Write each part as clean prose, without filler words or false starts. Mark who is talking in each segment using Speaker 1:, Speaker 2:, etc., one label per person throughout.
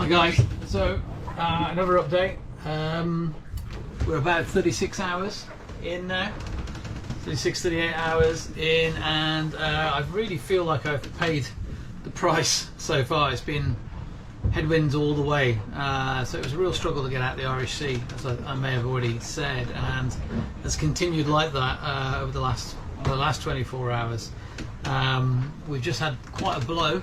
Speaker 1: Hi guys, so another update. We're about 36 hours in now, 38 hours in, and I really feel like I've paid the price so far. It's been headwinds all the way, so it was a real struggle to get out the Irish Sea, as I may have already said, and has continued like that over the last 24 hours. We've just had quite a blow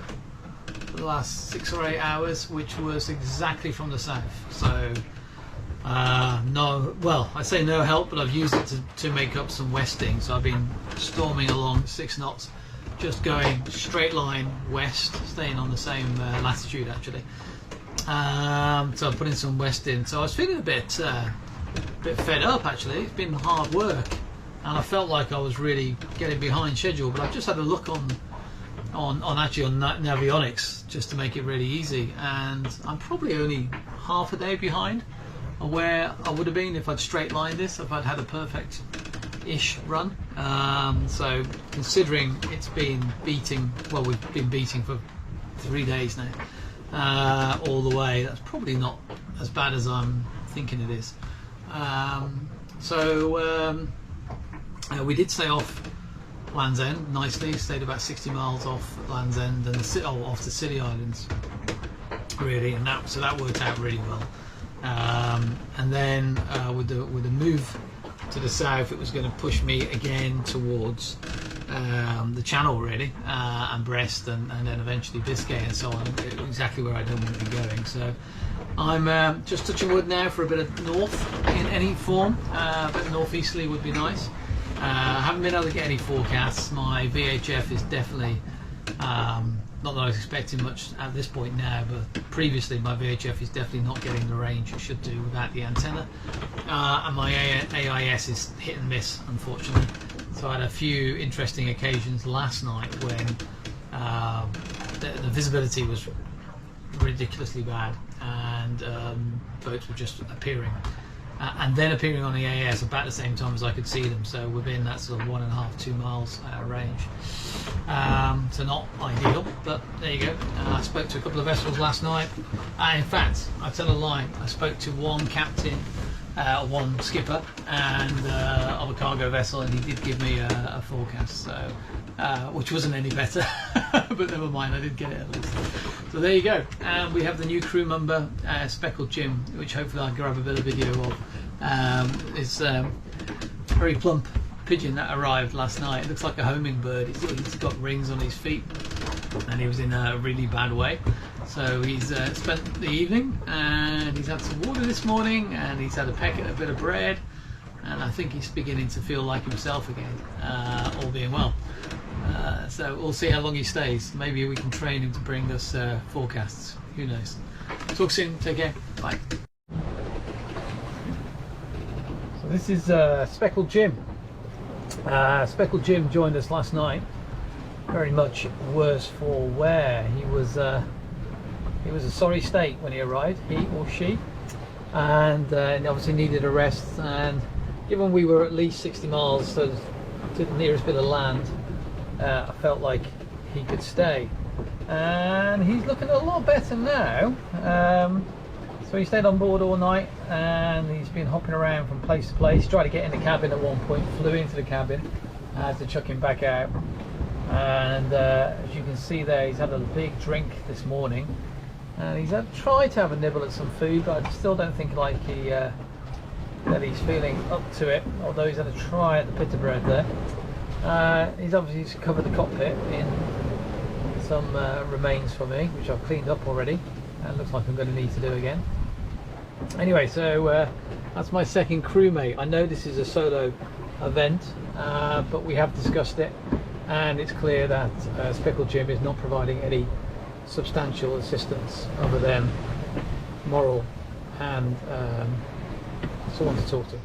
Speaker 1: for the last 6 or 8 hours, which was exactly from the south. So well, I say no help, but I've used it to make up some westing. So I've been storming along 6 knots, just going straight line west, staying on the same latitude actually. So I'm putting some west in. So I was feeling a bit fed up actually. It's been hard work, and I felt like I was really getting behind schedule. But I've just had a look on Navionics just to make it really easy, and I'm probably only half a day behind where I would have been if I'd straight lined this, if I'd had a perfect-ish run. So considering it's been beating, well, we've been beating for 3 days now, all the way, that's probably not as bad as I'm thinking it is. We did stay off Land's End nicely, stayed about 60 miles off Land's End and off the Scilly Islands, really, and that worked out really well. And then with the move to the south, it was going to push me again towards the Channel really, and Brest, and then eventually Biscay and so on, exactly where I don't want to be going. So I'm just touching wood now for a bit of north in any form. A bit northeasterly would be nice. I haven't been able to get any forecasts. My VHF is definitely, not that I was expecting much at this point now, but previously my VHF is definitely not getting the range it should do without the antenna. And my AIS is hit and miss, unfortunately. So I had a few interesting occasions last night when the visibility was ridiculously bad, and boats were just appearing. And then appearing on the AIS about the same time as I could see them, so within that sort of 1.5–2 miles range. So not ideal, but there you go. I spoke to a couple of vessels last night. In fact, I tell a lie, I spoke to one captain, one skipper, and of a cargo vessel, and he did give me a forecast, so which wasn't any better, but never mind, I did get it at least. So there you go, and we have the new crew member, Speckled Jim, which hopefully I'll grab a bit of video of. It's a very plump pigeon that arrived last night. It looks like a homing bird. He's got rings on his feet, and he was in a really bad way. So he's spent the evening, and he's had some water this morning, and he's had a peck at a bit of bread, and I think he's beginning to feel like himself again, all being well. So we'll see how long he stays. Maybe we can train him to bring us forecasts. Who knows? Talk soon. Take care. Bye. So this is Speckled Jim. Speckled Jim joined us last night. Very much worse for wear. He was a sorry state when he arrived, he or she, and obviously needed a rest. And given we were at least 60 miles to the nearest bit of land, I felt like he could stay, and he's looking a lot better now. So he stayed on board all night, and he's been hopping around from place to place. Tried to get in the cabin at one point, flew into the cabin. I had to chuck him back out, and as you can see there, he's had a big drink this morning, and he's tried to have a nibble at some food, but I still don't think like that he's feeling up to it, although he's had a try at the pita bread there. He's obviously covered the cockpit in some remains for me, which I've cleaned up already, and looks like I'm going to need to do again. Anyway, so that's my second crewmate. I know this is a solo event, but we have discussed it, and it's clear that Speckled Jim is not providing any substantial assistance other than moral and someone to talk to.